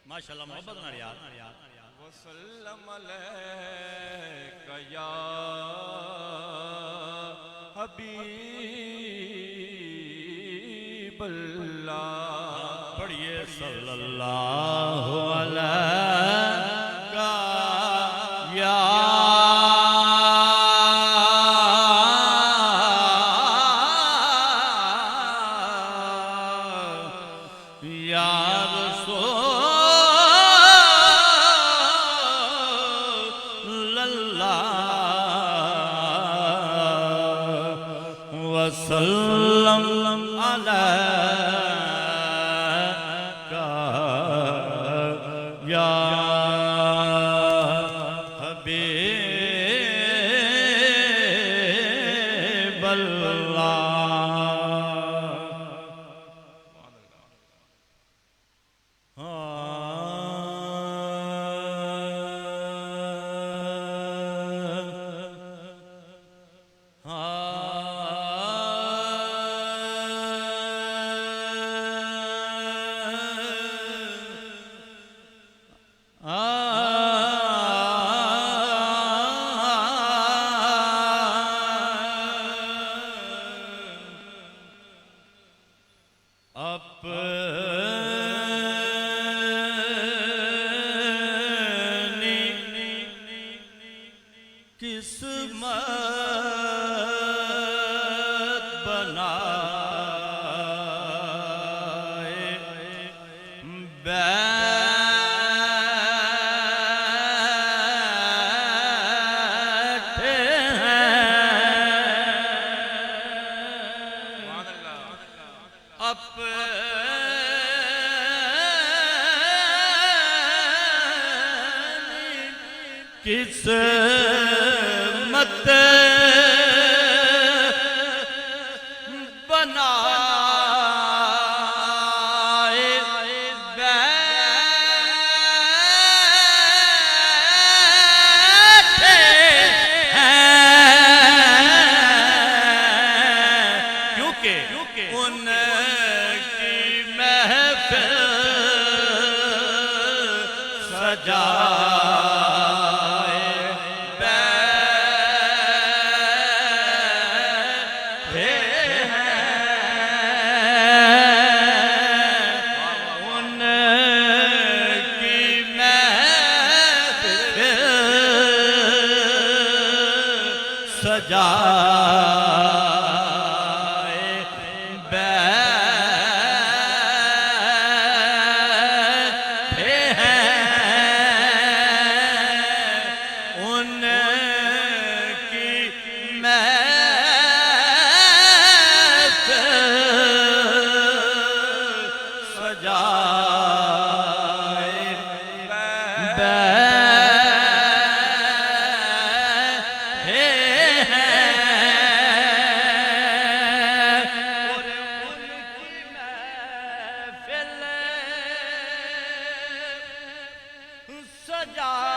माशाल्लाह मोहब्बत नाल यार वसल्लम अलैका या हबीबल्लाह। पढ़िए सल्लल्लाहु अलैका या वसल्लम अलैका या किस्मत बनाए बैठे हैं अपनी किस्मत बनाए बैठे हैं क्योंकि उनकी महफिल सजा सजाए बैठे हैं उनकी महफिल सजाए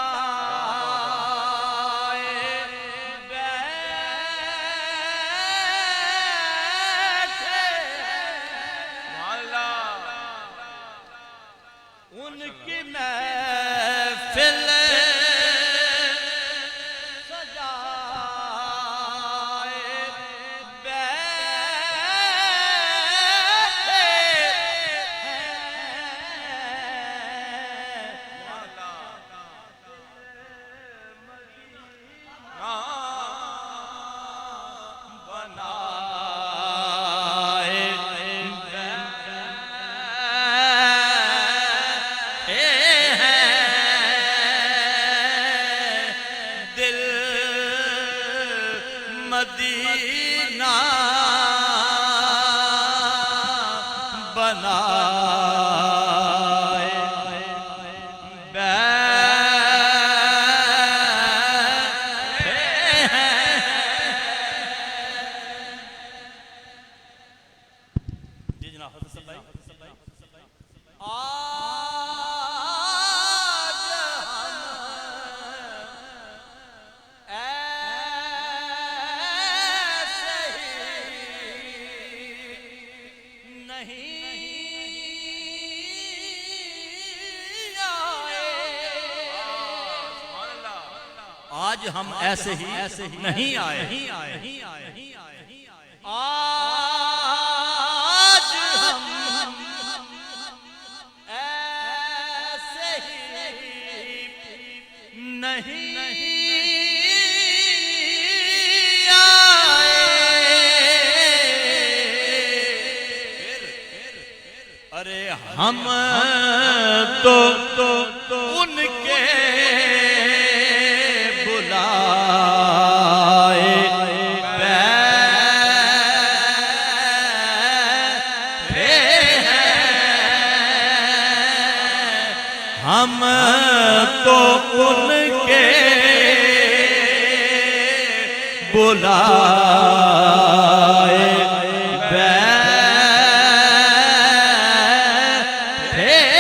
उनकी महफिल सजाए बैठे बनाए आज हम ऐसे ही नहीं आए। आज हम ऐसे ही नहीं आए। अरे हम तो उनके बुलाए बैठे हैं।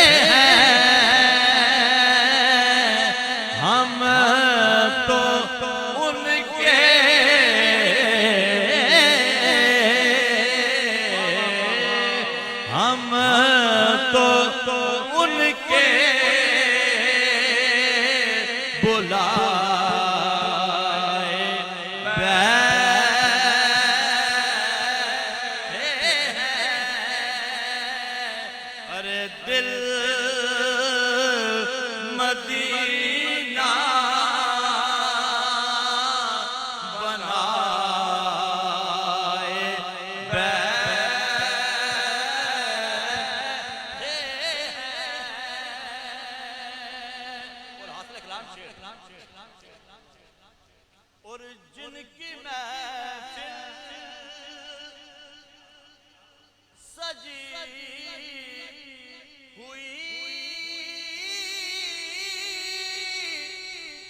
हम तो उनके बुलाए दिल मदीना बनाए बैठे और जिनकी महफिल सजी हुई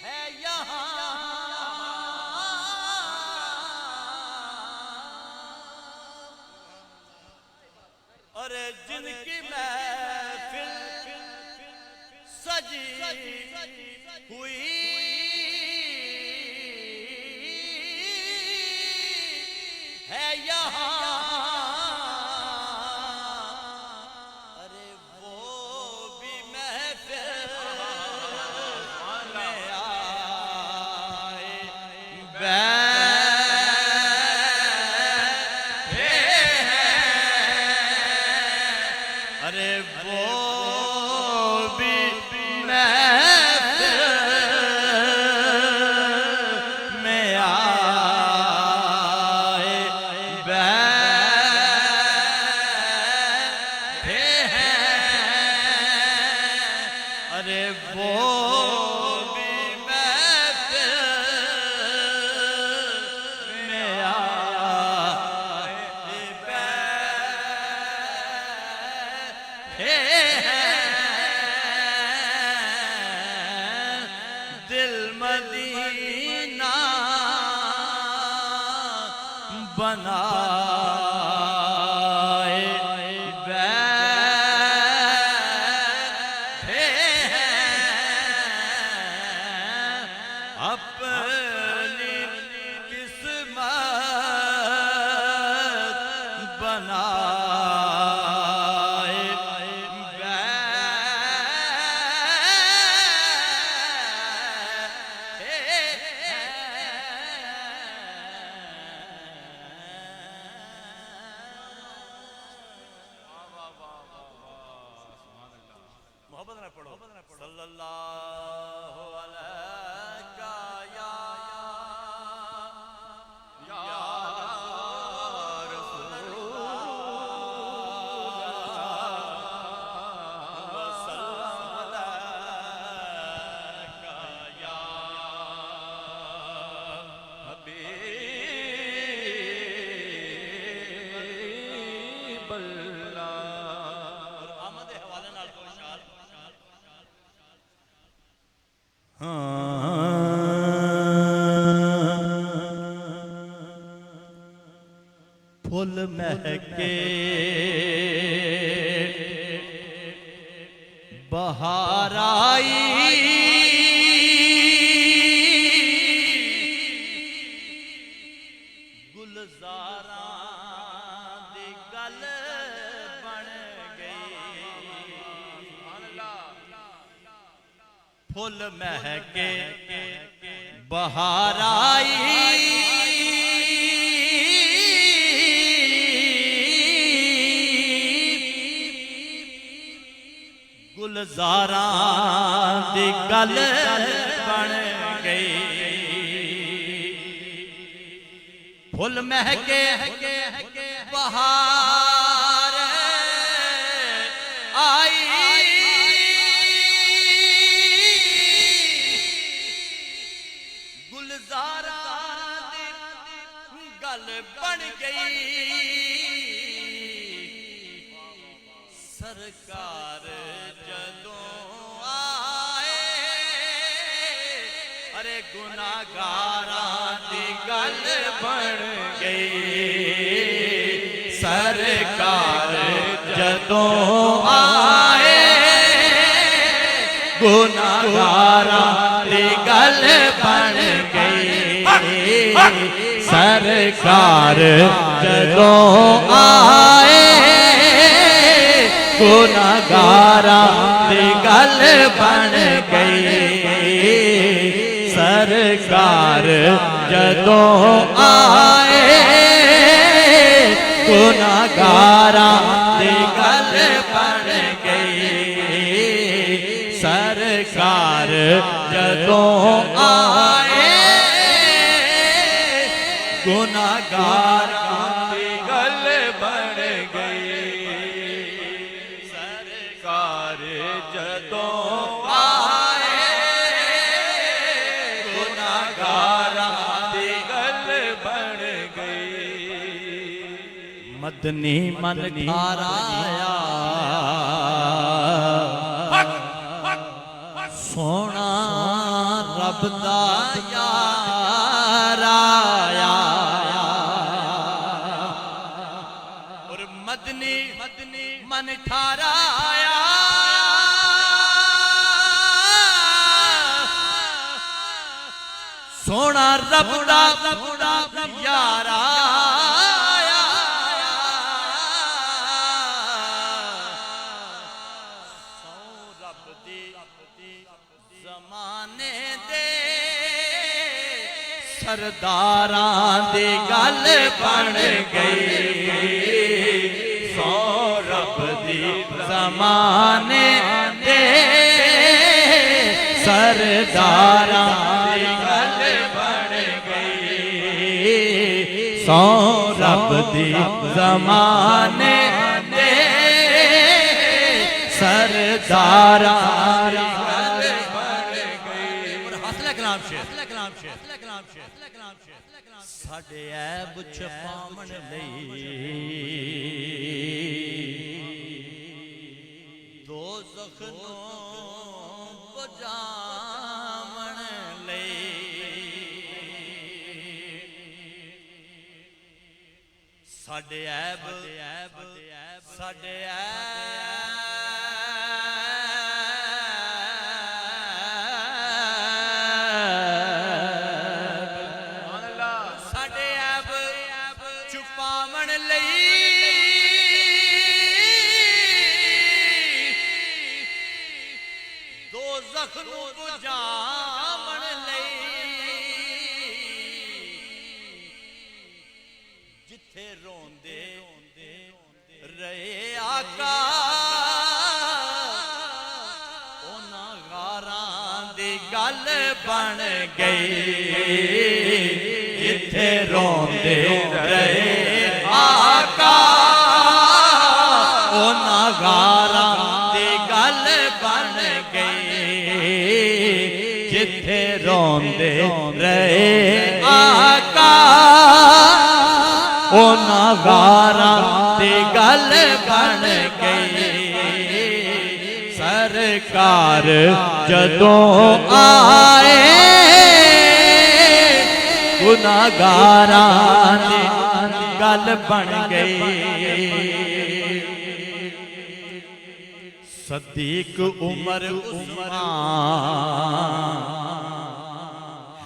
है यहाँ। और जिनकी महफिल सजी हुई है यहाँ। अरे वो भी महफिल में आए बैठे हैं। अरे वो भी महफिल में आए दिल मदीना बनाए बैठे हैं। अपनी किस्मत बनाए मोहब्बत ना पढ़ो सल्लल्लाहु अलैका या फूल महके बहार आई गुलजारा दी गल बन गई। फूल महके बहार आई गुलजारां दी गल बन गई फुल महके बहार आई गुलजारां दी गल बन गई सरकार जदों आए अरे गुनाहगारां दी गल बन गई सरकार जदों आए गुनाहगारां दी गल बन गई सरकार जदों आए गुनाहगारां दी गल बन गई सरकार जदों आए गुनाहगारां दी गल बन गई सरकार जदों आए गुनाहगारां दी गल बन गई सरकार जदों आए गुनाहगारां दी गल बन गई मदनी मन ठाराया सोना रब दा यार आया और मदनी मन ठाराया सोना रब दा यार आया सौ रब दी ज़माने दे सरदारां दी गल बन गई सौ रब दी ज़माने दे सरदारां दी गल बन गई सौ रब दी ज़माने दे सरदारां दी गल बन गई हौसला कलाम शेर साडे ऐब छपावन लई दोज़ख नूं बुझावन लई साडे ऐब छुपावन लई दोज़ख नूं बुझावन लई जिथे रोंदे रहे आका उन्हां गारां दी गल बन गई जिथे रोंदे रहे आका उन्हां गारां दी गल बन गई जिथे रोंदे रहे आका उन्हां गारां दी गल बन गई सरकार जदों आए गुनाहगारां दी गल बन गई सदीक उमर उस्मान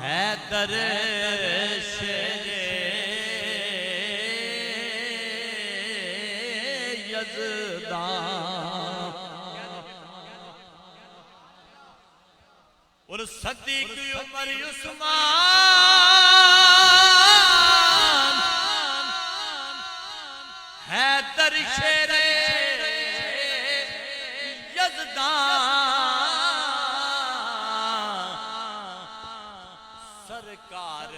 हैदर शेरे यज़दान और और सदीक उमर उस्मान हैदर शेरे यज़दान सरकार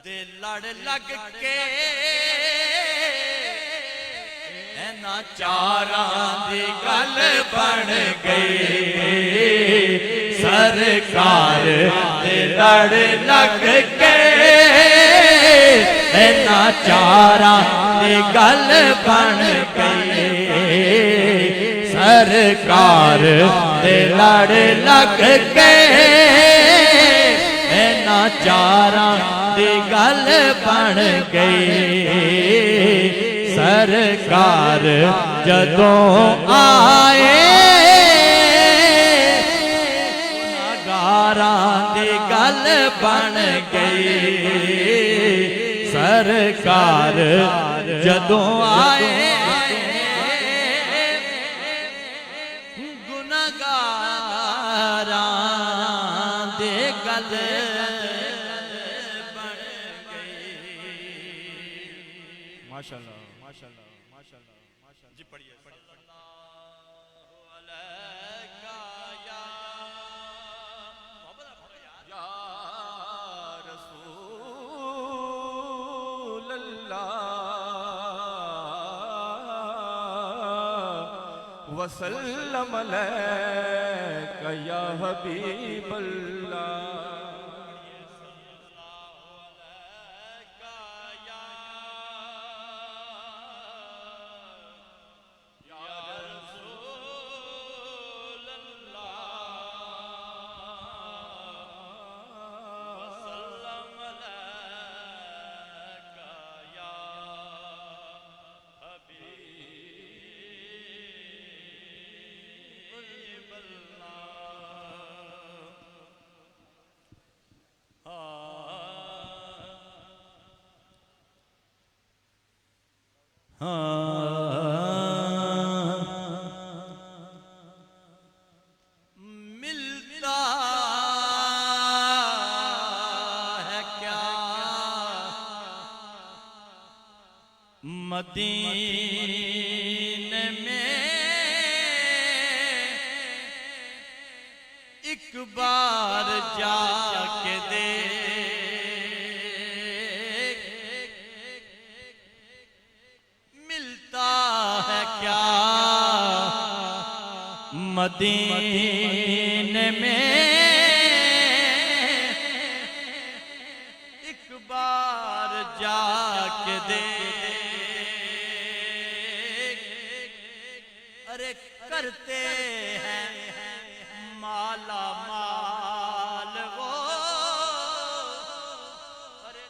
दे लड़ लग के ना चारां दी गल बन गई सरकार दे लड़ लग के ना चारां दी गल बन गई सरकार दे लड़ लग के ना चारां दी गल बन गई सरकार जदों आए गारां दी गल बन गई सरकार जदों आए गुनाहगारां दी गल बन गई। माशाल्लाह माशाल्लाह माशाल्लाह माशाल्लाह जी पढ़िए या रसूल अल्लाह वसल्लम अलैका या हबीब अल्लाह मिलता है क्या मदीने में एक बार जाके दे मदीने में एक बार जाके दे अरे करते हैं माला माल वो अरे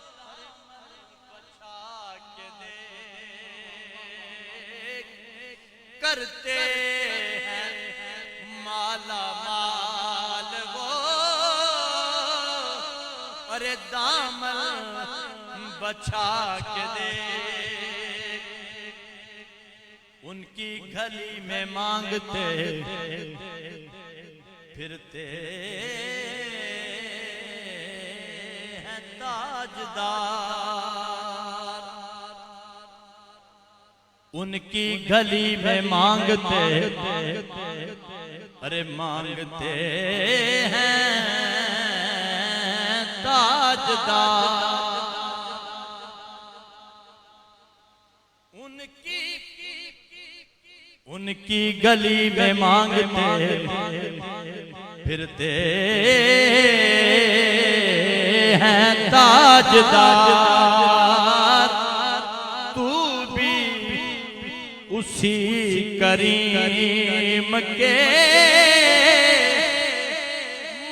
बचा के दे करते माला माल वो अरे दामन बचा के दे उनकी गली में मांगते फिरते हैं ताजदार उनकी गली में मांगते अरे मांगते हैं ताजदार उनकी गली में मांगते फिरते हैं ताजदार तू भी उसी करीम के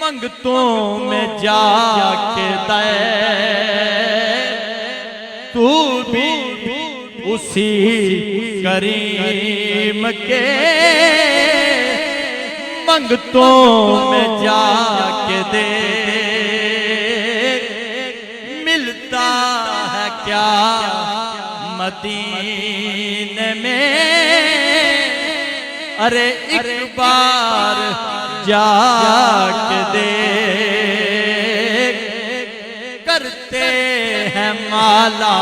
मंगतों में जाके दे तू भी उसी करीम के मंगतों में जाके दे मिलता है क्या मदीने में अरे एक बार जाके देख करते हैं माला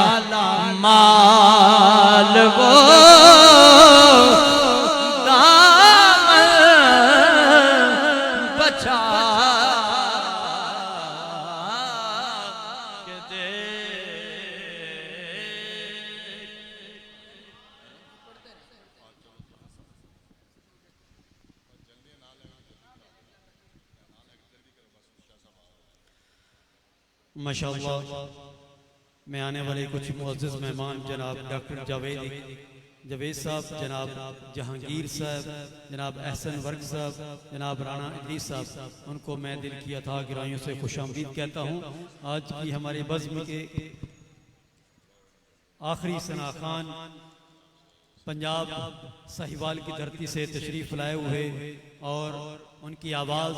माल वो दामन बचा के माशाअल्लाह मैं आने वाले कुछ मुअज़्ज़िज़ मेहमान जनाब डॉक्टर जावेद साहब, जनाब जहांगीर साहब, जनाब एहसन वर्क साहब, जनाब राना इदरीस साहब, उनको मैं दिल की अता गिराइयों से खुशामदीद कहता हूँ। आज की हमारे बज़्म के आखिरी सना खान पंजाब साहिवाल की धरती से तशरीफ़ लाए हुए और उनकी आवाज़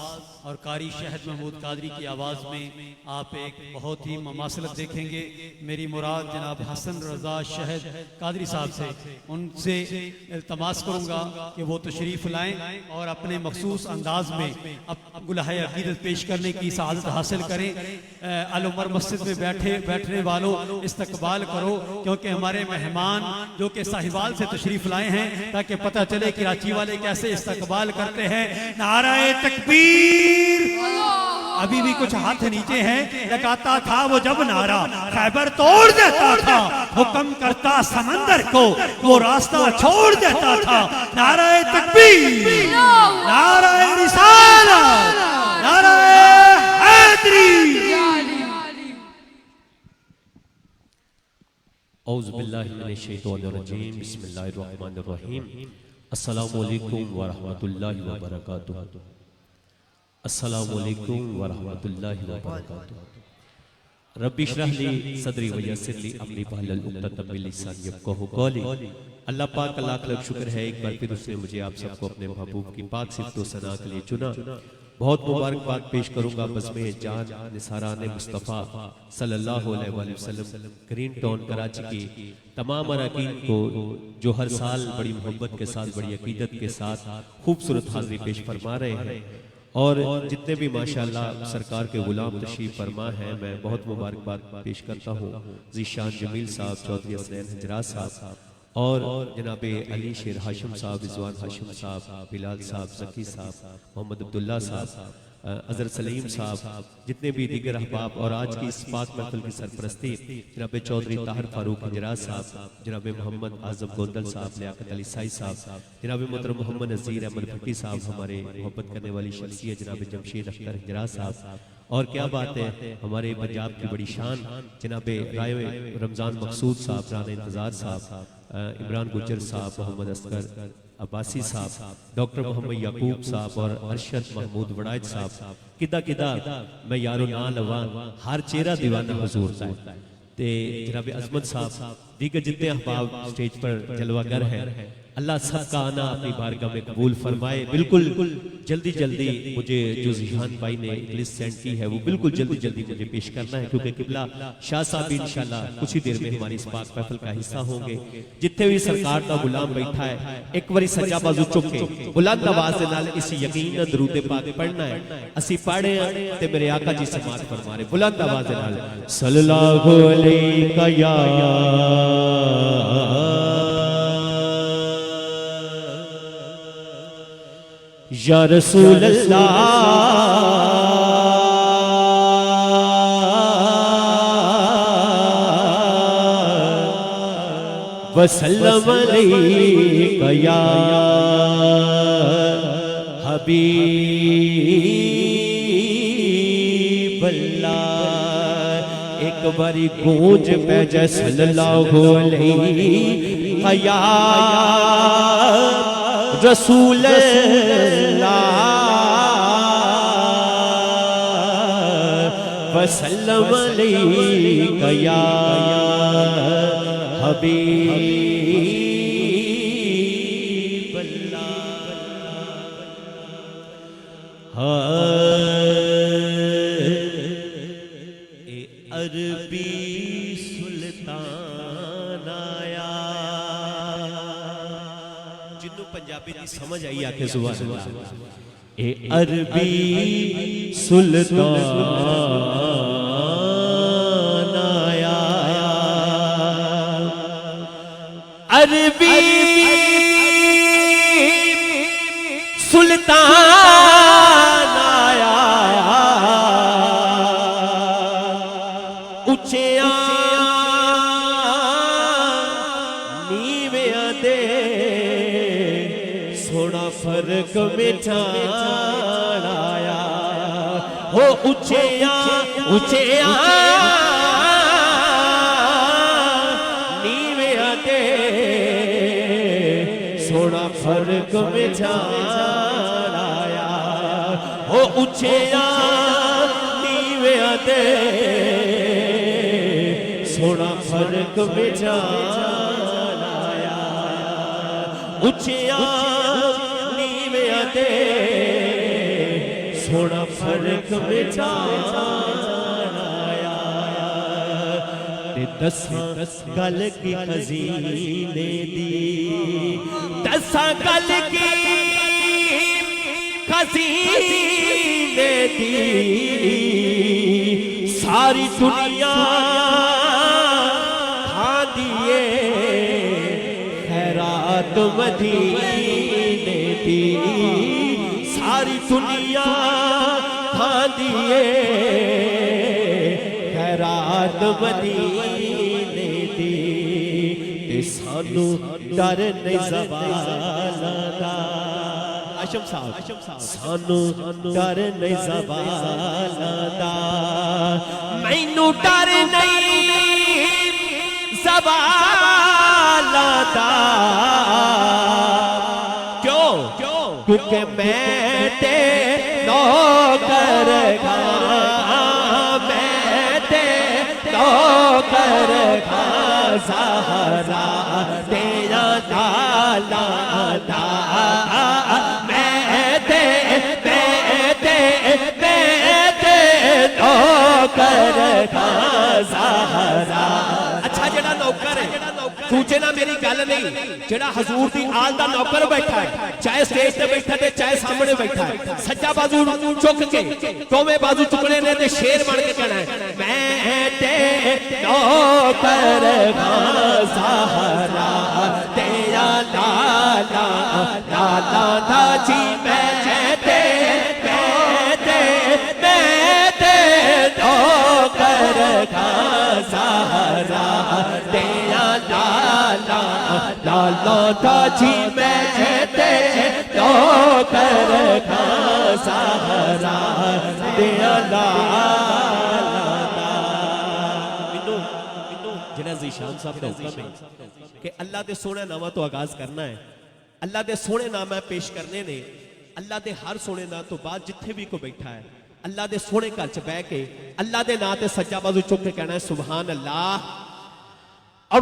और कारी शहद महमूद कादरी की आवाज़ में आप एक बहुत ही ममासलत देखेंगे। मेरी मुराद जनाब हसन रज़ा शहद कादरी साहब से, उनसे इल्तमास करूँगा कि वो तशरीफ़ लाएँ और अपने मखसूस अंदाज में अब गुलाहे अक़ीदत पेश करने की सआदत हासिल करें। अल उमर मस्जिद में बैठने वालों इस्तकबाल करो, क्योंकि हमारे मेहमान जो कि साहिवाल से तशरीफ़ लाए हैं, ताकि पता चले कराची वाले कैसे इस्तकबाल करते हैं। नाराए तकबीर। अभी भी कुछ हाथ नीचे हैं। लगाता था वो जब नारा, खैबर तोड़ देता था, हुक्म करता समंदर को, वो रास्ता छोड़ देता था। नाराए तकबीर, नाराए रिसालत, नाराए हैदरी। औज़ु बिल्लाहि मिनश शैतानिर रजीम, बिस्मिल्लाहिर रहमानिर रहीम। अस्सलामु अलैकुम व रहमतुल्लाहि व बरकातुहू। अस्सलामु अलैकुम व रहमतुल्लाहि व बरकातुहू। रब्बि इश्रह ली सदरी व यस्सिर ली अमरी वहलुल उक़दतम मिन लिसानी यफ़क़हू क़ौली। अल्लाह पाक का लाख लाख शुक्र है, एक बार फिर उसने मुझे आप सबको अपने महबूब की पाक सिफ़त व सना के लिए चुना। बहुत मुबारकबाद पेश करूंगा बज़्म जान निसारान मुस्तफ़ा सल्लल्लाहु अलैहि वसल्लम ग्रीन टाउन कराची की तमाम अरकान को, जो हर साल बड़ी मोहब्बत के साथ, बड़ी अकीदत के साथ खूबसूरत हाज़िरी पेश फरमा रहे हैं। और जितने भी माशाअल्लाह सरकार के गुलाम तशरीफ़ फरमा हैं, मैं बहुत मुबारकबाद पेश करता हूँ ज़ीशान जमील साहब, चौधरी हसनैन हजरात साहब और जनाब अली शेर हाशिम साहब, रिजवान हाशिम साहब, बिलाल साहब, ज़की साहब, मोहम्मद अब्दुल्ला साहब, अज़हर सलीम साहब, जितने भी दीगर अहबाब, और आज की इस पाक महफिल की सरपरस्ती जनाब चौधरी ताहिर फारूक हजरात साहब, जनाब मोहम्मद आज़म गोंदल साहब, लियाकत अली साई साहब, जनाब मोहतरम मोहम्मद नज़ीर अहमद भट्टी साहब, हमारे मोहब्बत करने वाली शख्सियत जनाब जमशेद अख्तर हजरात साहब, और क्या बात है हमारे पंजाब की बड़ी शान जनाब राय रमज़ान मकसूद साहब, राना इंतज़ार साहब, इमरान गुज्जर साहब, मोहम्मद अस्कर अब्बासी साहब, डॉक्टर मोहम्मद याकूब साहब और अरशद महमूद वड़ाइद साहब। किदा किदा मैं यारो ना लवा, हर चेहरा दीवाना हुजूर दा। ते जनाब अजमत साहब, दीगर जितने अहबाब स्टेज पर जलवागर है, अल्लाह सबका आना अपनी बारगाह में कबूल फरमाए। बिल्कुल जल्दी जल्दी मुझे जो ज़िहान भाई ने लिस्ट सेंड की है, वो बिल्कुल जल्दी जल्दी मुझे पेश करना है, क्योंकि किबला शाह साहब भी इंशाल्लाह कुछ ही देर में हमारी इस पाक महफिल का हिस्सा होंगे। जितने भी सरकार का गुलाम बैठा है, एक बारी सच्चा बाजू चुक के बुलंद आवाज़ दे नाल इस यकीन दरूद पाक पढ़ना है। असी पढ़े ते मेरे आका जी समात फरमा रहे, बुलंद आवाज़ दे नाल सल्लल्लाहु अलैका या या रसूल अल्लाह वसल्लम अलैका या हबीब अल्लाह। एक बारी गूंज पे जय सल्लल्लाहु अलैका या रसूल वसल्लम अलैका या हबीब अल्लाह। अरबी सुल्तान आया, जिन्हों पंजाबी की समझ आई आके सुभान अल्लाह। ए अरबी सुल्तान आया, अरबी सुल्तान आया, उच्चिया नीवियां दे सोना फर्क मिटाण आया। हो उच्चिया उच्चिया नीवियां दे सोना फर्क मिटाण आया। हो उच्चिया नीवियां दे सोना फर्क मिटाण आया। उच्चिया नीवियां दे सोना फर्क मिटाण आया। ते दसां गल की खजीने दी, दसां गल की खजीने दी, सारी दुनिया खादिए खैरात मदीने दी, सारी दुनिया खादिए खैरात मदीने दी। ते सानू डर नहीं ज़वालां दा, आशम साहब सानू डर नहीं ज़वालां दा, मैनू डर नहीं ज़वालां दा। क्यों? क्योंकि मैं ते नौकर मैं ते नौकर ज़हरा तेरा लाला दा, मैं ते नौकर ज़हरा। अच्छा जेड़ा नौकर है दूजे ना मेरी गल नहीं, जेड़ा हजूर दी आल दा नौकर बैठा है, चाहे स्टेज पे बैठा है चाहे सामने बैठा है, सज्जा बाजू चुक के दोवें बाजू चुकने ने ते शेर बन के कहना है मैं ते नौकर ज़हरा तेरा लाला लाला दा जी, मैं ते नौकर ज़हरा तेरा लाला लाला दा जी, मैं ते नौकर ज़हरा तेरा लाला दा। जिन्हें ज़ीशान साहब का हुक्म है कि अल्लाह दे सोने नामा तो आगाज करना है, अल्लाह दे सोने नामा पेश करने ने, अल्लाह दे हर सोने नाम तो बाद जिथे भी कोई बैठा है अल्लाह दे सोने घर च बह के अल्लाह दे नाम ते सज्जा बाजू चुक के कहना है सुभान अल्लाह और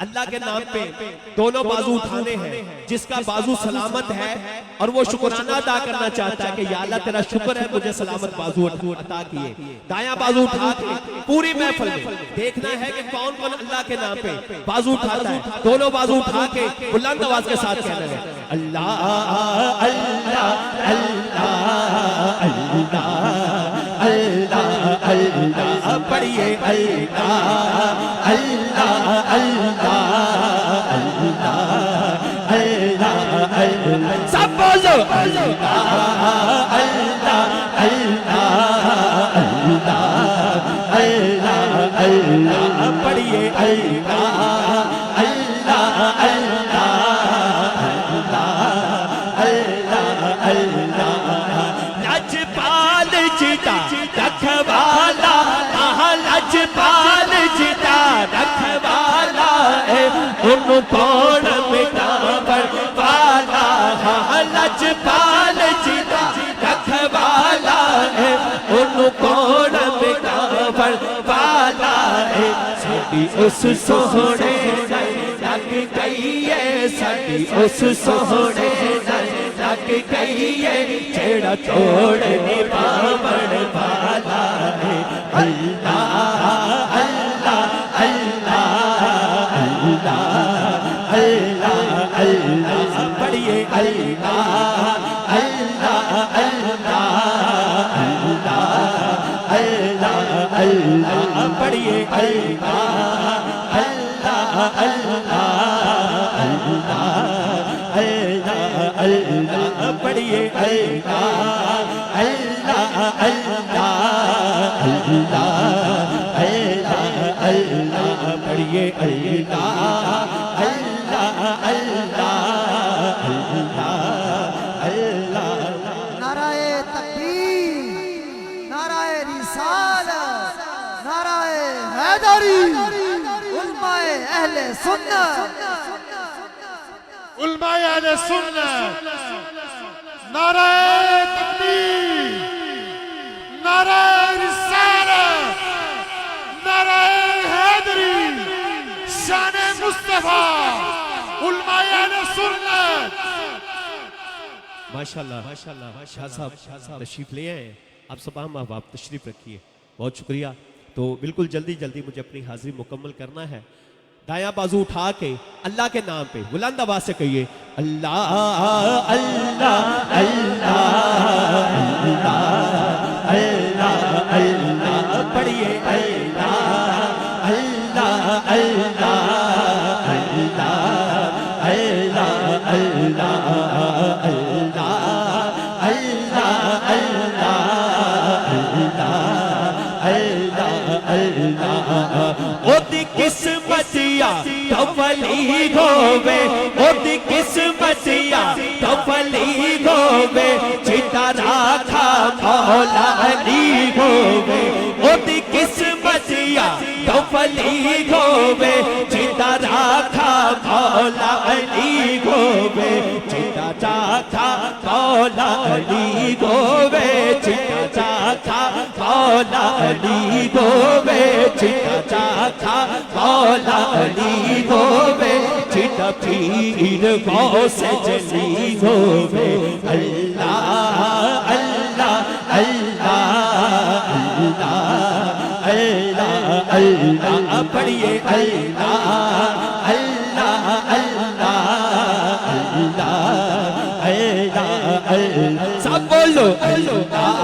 अल्लाह के नाम पे दोनों बाजू उठाने हैं। जिसका बाजू सलामत है और वो शुक्राना अदा करना चाहता है कि या अल्लाह तेरा शुक्र है मुझे सलामत बाजू अता किए, दायां बाजू उठा के पूरी महफिल में देखना है कि कौन कौन अल्लाह के नाम पे बाजू उठाता है। दोनों बाजू उठा के बुलंद आवाज के साथ कहना है अल्लाह अल्लाह अल्लाह अल्लाह अल्लाह अल्लाह, पढ़िए अल्लाह अल्लाह अल्लाह अल्लाह अल्लाह अल्लाह, सब बोलो अल्लाह अल्लाह अल्लाह अल्लाह अल्लाह अल्लाह, पढ़िए अल्लाह अल्लाह अल्लाह अल्लाह अल्लाह। लजपाल जिता रखवाला, लजपाल जिता रखवाला है, उन कौन मिटावर वाला, लजपाल जिता रखवाला है, उन कौन मिटावर वाला है। साडी उस सोहणे लग गई है, साडी उस सोहणे लग गई है, जेड़ा छोड़ निभावन वाला है। अल्लाह अल्लाह अल्लाह अल्लाह अल्लाह अल्लाह, पढ़िए अल्लाह अल्लाह अल्लाह अल्लाह अल्लाह अल्लाह, पढ़िए अल्लाह अल्लाह अल्लाह अल्लाह अल्लाह, पढ़िए अल्लाह अल्लाह अल्लाह अल्लाह अल्लाह, पढ़िए अल्लाह अल्लाह अल्लाह अल्लाह। नाराए तकबीर, नाराए रिसालत, नाराए हैदरी, उलमाए अहले सुन्नत, उलमाए अहले सुन्नत, नाराए तकबीर, नाराए रिसालत, नाराए हैदरी, शान मुस्तफा, उलमाए अहले सुन्नत। माशाल्लाह माशाल्लाह, शाह साहब तशरीफ ले आए, आप सब आप तशरीफ रखिए, बहुत शुक्रिया। तो बिल्कुल जल्दी जल्दी मुझे अपनी हाजिरी मुकम्मल करना है। दायां बाजू उठा के अल्लाह के नाम पे बुलंद आवाज से कहिए अल्लाह अल्लाह अल्लाह अल्लाह अल्लाह अल्लाह, पढ़िए अल्लाह अल्लाह अल्लाह अल्लाह अल्लाह अल्लाह अल्लाह अल्लाह अल्लाह अल्लाह। ओदी किस्मतिया तो फली होवे, ओदी किस्मतिया तो फली होवे, चिता राखा मौला अली होवे, ओदी किस्मतिया तो फली होवे, चिता राखा मौला अली होवे, चिता राखा मौला अली होवे, चिता राखा मौला अली होवे, चिता राखा मौला अली होवे, चिता पीर गौसे जली होवे। अल्लाह अल्लाह अल्लाह अल्लाह अल्लाह अल्लाह, पढ़िए अल्लाह अल्लाह अल्लाह अल्लाह अल्लाह अल्लाह, सब बोलो अल्लाह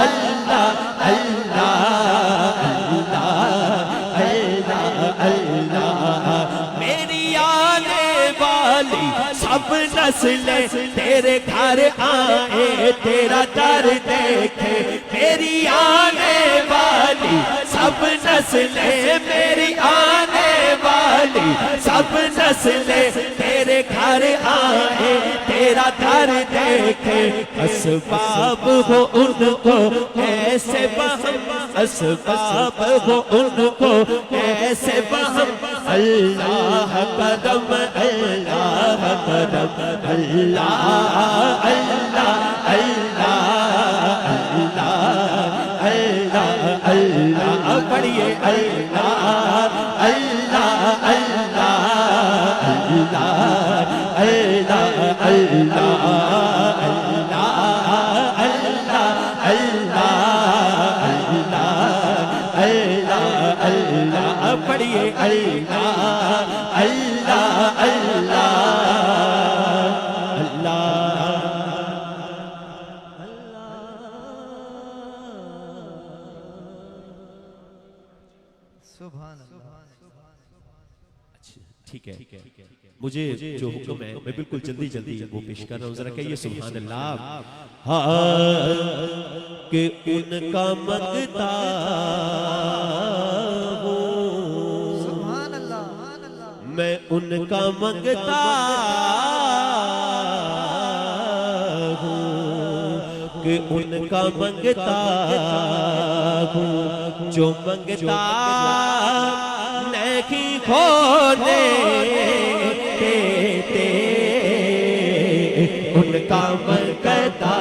अल्लाह अल्लाह अल्लाह अल्लाह। मेरी आने वाली सब नस्लें तेरे घर आए, तेरा दर देखे, मेरी आने वाली सब नस्लें, मेरी आने वाली सब नस्लें तेरे घर आए, तेरा दर देखे, असबाब हो उनको ऐसे बहम, असबाब हो उनको ऐसे बहम, अल्लाह कदम अल्लाह कदम, अल्लाह अल्लाह अल्लाह अल्लाह अल्लाह अल्लाह, पढ़िए अल्लाह अल्लाह अल्लाह अल्लाह अल्लाह अल्लाह अल्लाह अल्लाह अल्लाह पढ़िए अल्लाह अल्लाह अल्लाह ठीक है मुझे जो हुक्म है मैं बिल्कुल जल्दी जल्दी वो पेश कर रहा हूँ जरा कहिए सुभान अल्लाह कि उनका मंगता हूँ सुभान अल्लाह मैं उनका मंगता हूँ कि उनका मंगता हूँ जो मंगता नहीं खोने देते उनका मंगता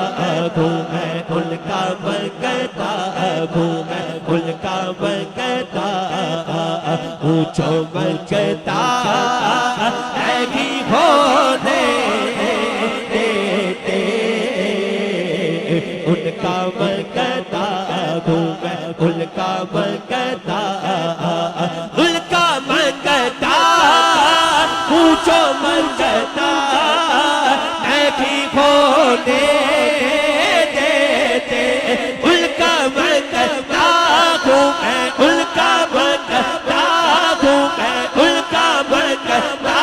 हूँ मैं उनका मंगता हूँ मैं उनका मंगता हूँ जो मंगता नहीं खोने देते उनका मंगता हूँ मैं उनका मंगता उनका मंगता पूछो मंगता नहीं खोने देते उनका मंगता हूँ मैं उनका मंगता हूँ मैं उनका मंगता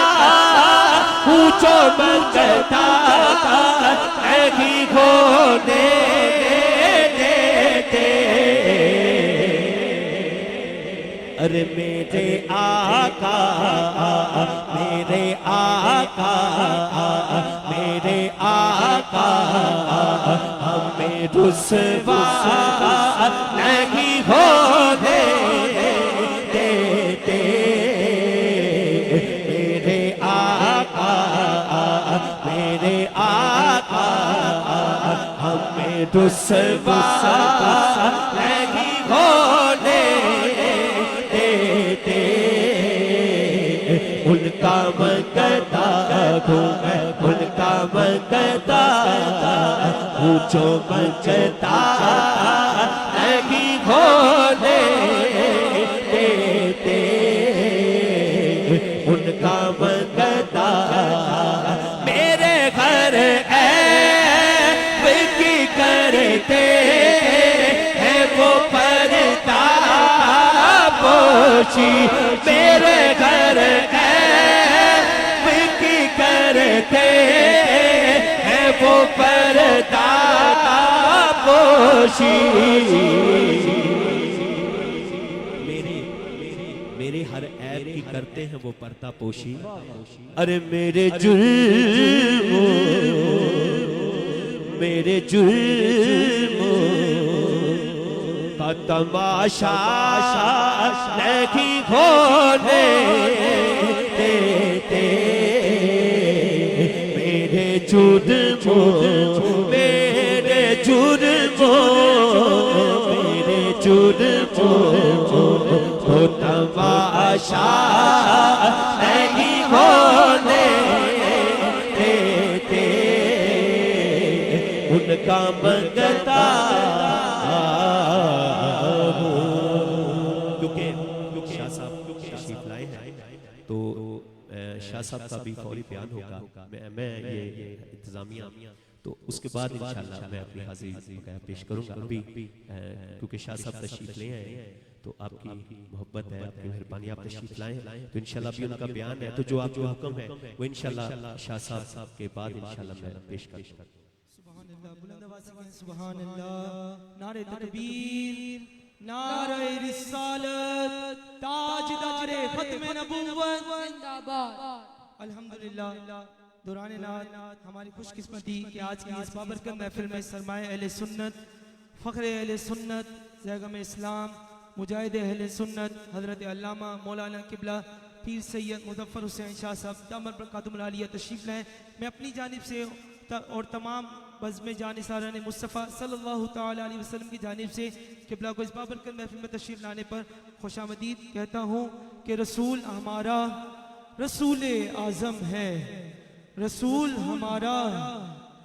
पूछो मंगता नहीं खोने अरे मेरे आका मेरे आका मेरे आका हमें रुसवा नहीं होने देते मेरे आका मेरे आका हमें रुसवा नहीं होने उनका मंगता हूँ मैं उनका मंगता हूँ जो मंगता नहीं होने देते उनका मंगता मेरे घर की करते हैं वो पर्दा पोशी मेरे घर करते हैं वो पर्दा पोशी मेरे हर ऐब की करते हैं वो पर्दा पोशी अरे मेरे जुल्मों का तमाशा नहीं होने देते मेरे जुर्मों मेरे जुर्मों को तमाशा नहीं होने देते उनका मंगता क्योंकि शाह साहब तशरीफ लाए हैं तो शाह साहब का भी फौरी बयान होगा मैं ये इंतजामिया तो उसके बाद इंशाल्लाह मैं अपनी हाजिरी पेश करूंगा अभी क्योंकि शाह साहब तशरीफ ले आए तो आपकी मोहब्बत है आपकी मेहरबानी आप तशरीफ लाए तो इंशाल्लाह अभी उनका बयान है तो जो आपका हुक्म है वो इंशाल्लाह शाह साहब के बाद इंशाल्लाह मैं पेश करूंगा सुभान अल्लाह नारे तकबीर नारे रिसालत ताजदारे खत्म नबुव्वत जिंदाबाद अल्हम्दुलिल्लाह दौरान नात हमारी खुशकिस्मती कि आज की इस बाबरकत महफिल में सरमाए अहले सुन्नत फ़ख्र अहले सुन्नत ज़ैगम इस्लाम मुजाहिद अहले सुन्नत हज़रत अल्लामा मौलाना किबला पीर सैयद मुज़फ़्फ़र हुसैन शाह साहब दामद बरकातुहुल आलिया तशरीफ़ लाए मैं अपनी जानिब से और तमाम बज़्म जानिसारान मुस्तफ़ा सल्लल्लाहु तआला अलैहि वसल्लम की जानिब से किबला को इस बाबरकत महफिल में तशरीफ़ लाने पर खुशामदीद कहता हूँ कि रसूल हमारा रसूल आज़म है रसूल हमारा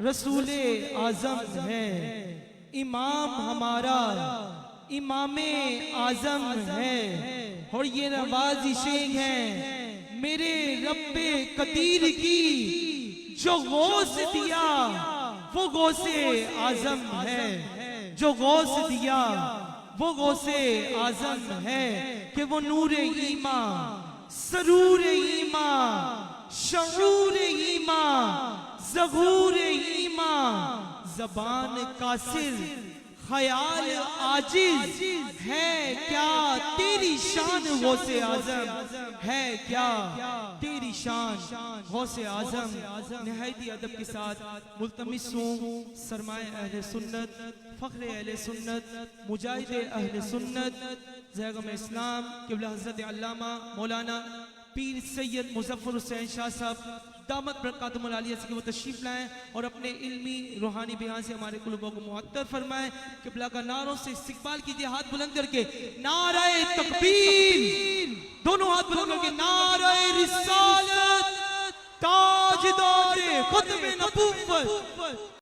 रसूले आजम है, इमाम हमारा इमामे आजम है, और ये नवाजिशें हैं मेरे रब्बे कदीर की, जो गौस दिया वो गौसे आजम है, जो गौस दिया वो गौसे आजम है, कि वो नूर ईमा, सरूर ईमा, शऊर ईमा, ज़हूर ईमा, ज़बान कासिर, ख्याल आजिज, है क्या तेरी शान गौसे आजम, है क्या तेरी शान गौसे आजम। निहायती अदब के साथ मुल्तमिस हूँ सरमाए अहले सुन्नत, फ़ख्र अहले सुन्नत, मुजाहिद अहले सुन्नत, ज़ैगम इस्लाम क़िबला हज़रत अल्लामा मौलाना पीर सैयद मुज़फ़्फ़र हुसैन शाह साहब दामत बरकातुहुल आलिया से वो तशरीफ लाएं और अपने इल्मी रूहानी बयान से हमारे कुलूबों को मुअत्तर फरमाएं। क़िबला का नारों से इस्तिक़बाल कीजिए, हाथ बुलंद करके नारे तकबीर, दोनों हाथ बुलंद करके नारे रिसालत, ताजदारे ख़त्म नबुव्वत।